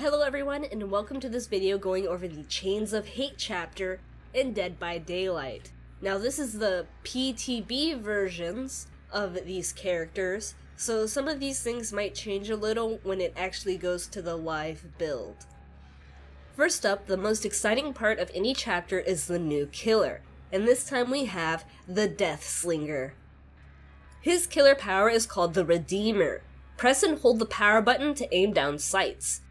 Hello everyone, and welcome to this video going over the Chains of Hate chapter in Dead by Daylight. Now this is the PTB versions of these characters, so some of these things might change a little when it actually goes to the live build. First up, the most exciting part of any chapter is the new killer, and this time we have the Deathslinger. His killer power is called the Redeemer. Press and hold the power button to aim down sights.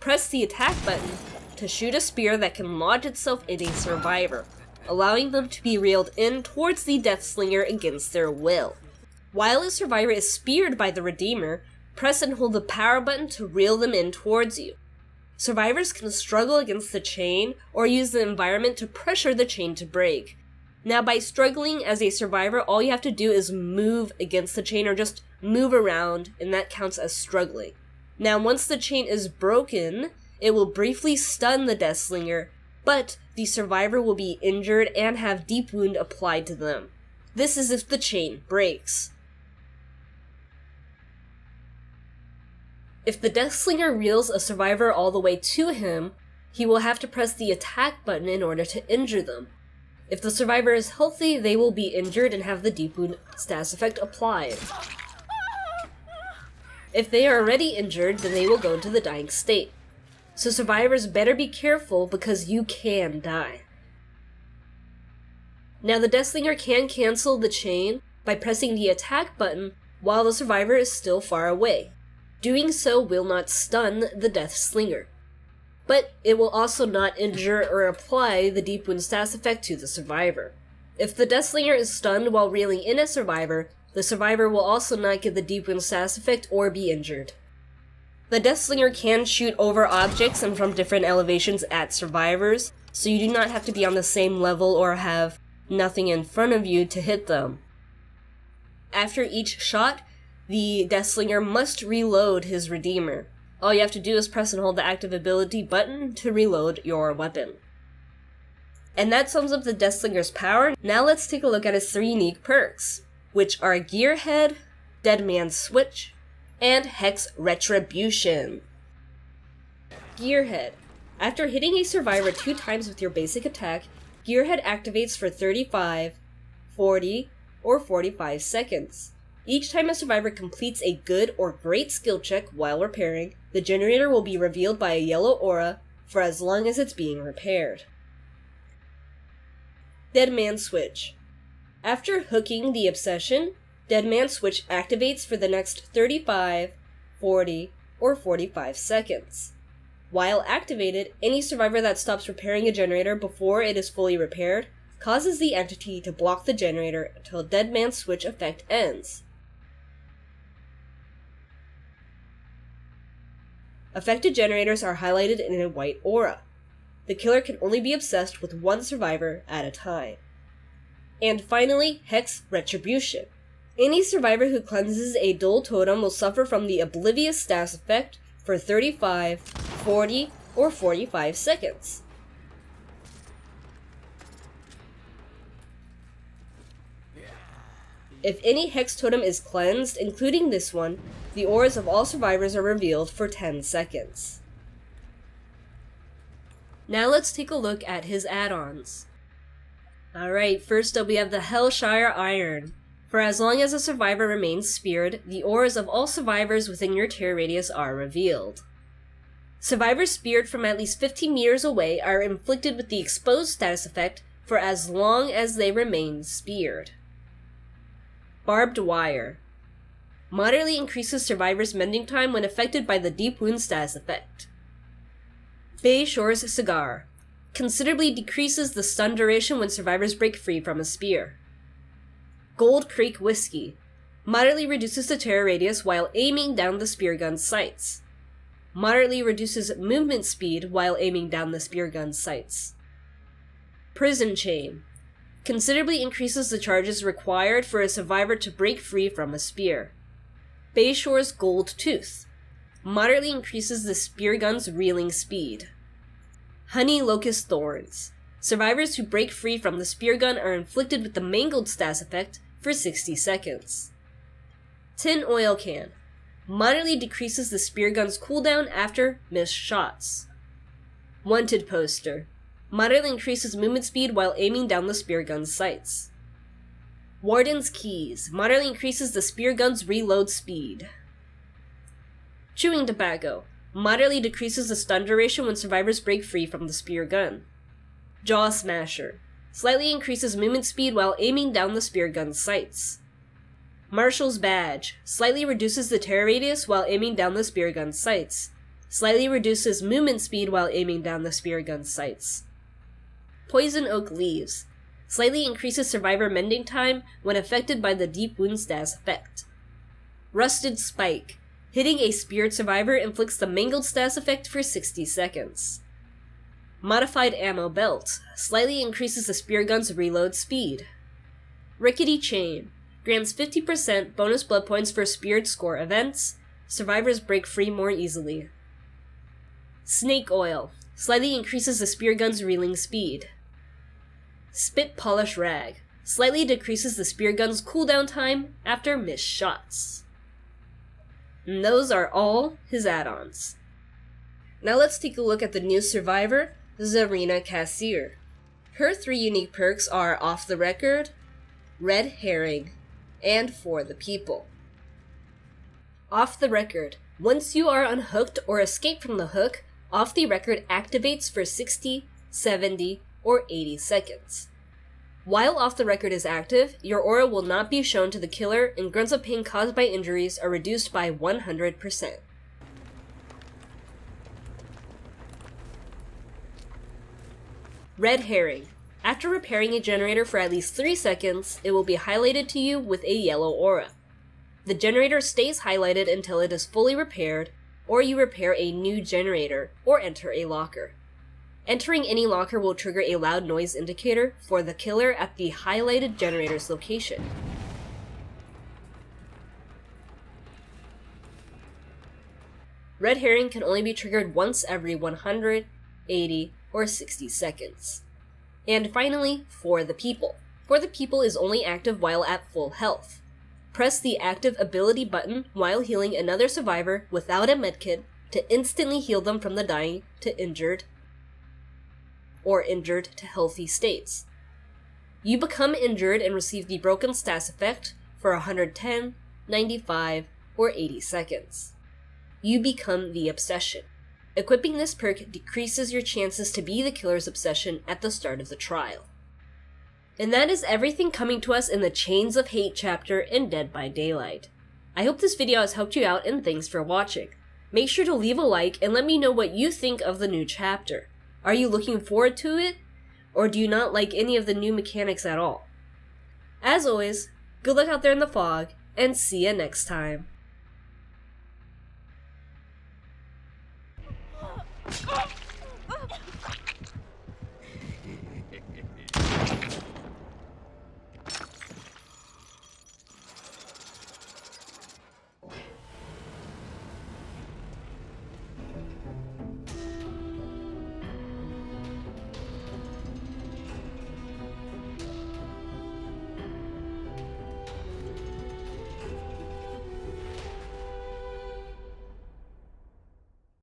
Press the attack button to shoot a spear that can lodge itself in a survivor, allowing them to be reeled in towards the Deathslinger against their will. While a survivor is speared by the Redeemer, press and hold the power button to reel them in towards you. Survivors can struggle against the chain or use the environment to pressure the chain to break. Now, by struggling as a survivor, all you have to do is move against the chain or just move around, and that counts as struggling. Now, once the chain is broken, it will briefly stun the Deathslinger, but the survivor will be injured and have deep wound applied to them. This is if the chain breaks. If the Deathslinger reels a survivor all the way to him, he will have to press the attack button in order to injure them. If the survivor is healthy, they will be injured and have the deep wound status effect applied. If they are already injured, then they will go into the dying state. So survivors better be careful because you can die. Now the Deathslinger can cancel the chain by pressing the attack button while the survivor is still far away. Doing so will not stun the Deathslinger, but it will also not injure or apply the deep wound status effect to the survivor. If the Deathslinger is stunned while reeling in a survivor, the survivor will also not get the deep wound status effect or be injured. The Deathslinger can shoot over objects and from different elevations at survivors, so you do not have to be on the same level or have nothing in front of you to hit them. After each shot, the Deathslinger must reload his Redeemer. All you have to do is press and hold the active ability button to reload your weapon. And that sums up the Deathslinger's power. Now let's take a look at his 3 unique perks, which are Gearhead, Dead Man Switch, and Hex Retribution. Gearhead. After hitting a survivor 2 times with your basic attack, Gearhead activates for 35, 40, or 45 seconds. Each time a survivor completes a good or great skill check while repairing, the generator will be revealed by a yellow aura for as long as it's being repaired. Dead Man Switch. After hooking the obsession, Dead Man Switch activates for the next 35, 40, or 45 seconds. While activated, any survivor that stops repairing a generator before it is fully repaired causes the entity to block the generator until Dead Man Switch effect ends. Affected generators are highlighted in a white aura. The killer can only be obsessed with 1 survivor at a time. And finally, Hex Retribution. Any survivor who cleanses a dull totem will suffer from the Oblivious status effect for 35, 40, or 45 seconds. If any Hex totem is cleansed, including this one, the auras of all survivors are revealed for 10 seconds. Now let's take a look at his add-ons. Alright, first up we have the Hellshire Iron. For as long as a survivor remains speared, the auras of all survivors within your tear radius are revealed. Survivors speared from at least 15 meters away are inflicted with the exposed status effect for as long as they remain speared. Barbed Wire. Moderately increases survivors' mending time when affected by the deep wound status effect. Bay Shore's Cigar. Considerably decreases the stun duration when survivors break free from a spear. Gold Creek Whiskey. Moderately reduces the terror radius while aiming down the spear gun's sights. Moderately reduces movement speed while aiming down the spear gun's sights. Prison Chain. Considerably increases the charges required for a survivor to break free from a spear. Bayshore's Gold Tooth. Moderately increases the spear gun's reeling speed. Honey Locust Thorns. Survivors who break free from the spear gun are inflicted with the Mangled status effect for 60 seconds. Tin Oil Can. moderately decreases the spear gun's cooldown after missed shots. Wanted poster. Moderately increases movement speed while aiming down the spear gun's sights. Warden's keys. Moderately increases the spear gun's reload speed. Chewing tobacco. Moderately decreases the stun duration when survivors break free from the spear gun. Jaw smasher. Slightly increases movement speed while aiming down the spear gun's sights. Marshal's badge. Slightly reduces the tear radius while aiming down the spear gun's sights. Slightly reduces movement speed while aiming down the spear gun's sights. Poison oak leaves. Slightly increases survivor mending time when affected by the deep wound status effect. Rusted spike. Hitting a speared survivor inflicts the mangled status effect for 60 seconds. Modified ammo belt. Slightly increases the spear gun's reload speed. Rickety chain. Grants 50% bonus blood points for speared score events. Survivors break free more easily. Snake oil. Slightly increases the spear gun's reeling speed. Spit polish rag. Slightly decreases the spear gun's cooldown time after missed shots. And those are all his add-ons. Now let's take a look at the new survivor, Zarina Kassir. Her 3 unique perks are Off the Record, Red Herring, and For the People. Off the Record. Once you are unhooked or escape from the hook, Off the Record activates for 60, 70, or 80 seconds. While Off the Record is active, your aura will not be shown to the killer and grunts of pain caused by injuries are reduced by 100%. Red Herring. After repairing a generator for at least 3 seconds, it will be highlighted to you with a yellow aura. The generator stays highlighted until it is fully repaired, or you repair a new generator, or enter a locker. Entering any locker will trigger a loud noise indicator for the killer at the highlighted generator's location. Red Herring can only be triggered once every 100, 80, or 60 seconds. And finally, For the People. For the People is only active while at full health. Press the active ability button while healing another survivor without a medkit to instantly heal them from the dying to injured or injured to healthy states. You become injured and receive the broken status effect for 110, 95, or 80 seconds. You become the Obsession. Equipping this perk decreases your chances to be the killer's obsession at the start of the trial. And that is everything coming to us in the Chains of Hate chapter in Dead by Daylight. I hope this video has helped you out and thanks for watching. Make sure to leave a like and let me know what you think of the new chapter. Are you looking forward to it? Or do you not like any of the new mechanics at all? As always, good luck out there in the fog, and see ya next time.